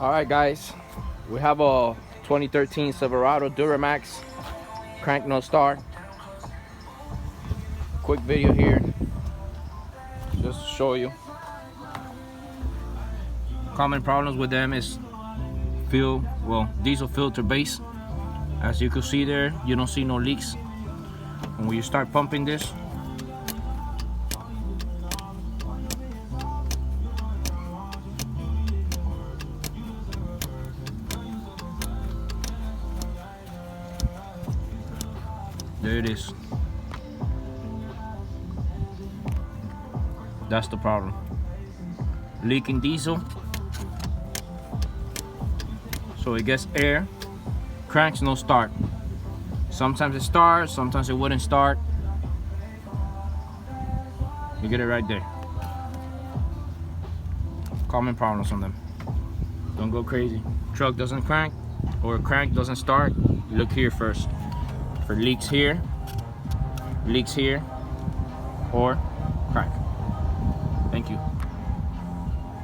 All right, guys, we have a 2013 Silverado Duramax, crank no start. Quick video here, just to show you. Common problems with them is diesel filter base. As you can see there, you don't see no leaks. And when you start pumping this, there it is. That's the problem. Leaking diesel. So it gets air, cranks no start. Sometimes it starts, sometimes it wouldn't start. You get it right there. Common problems on them. Don't go crazy. Truck doesn't crank or crank doesn't start. Look here first for leaks here, or crank. Thank you.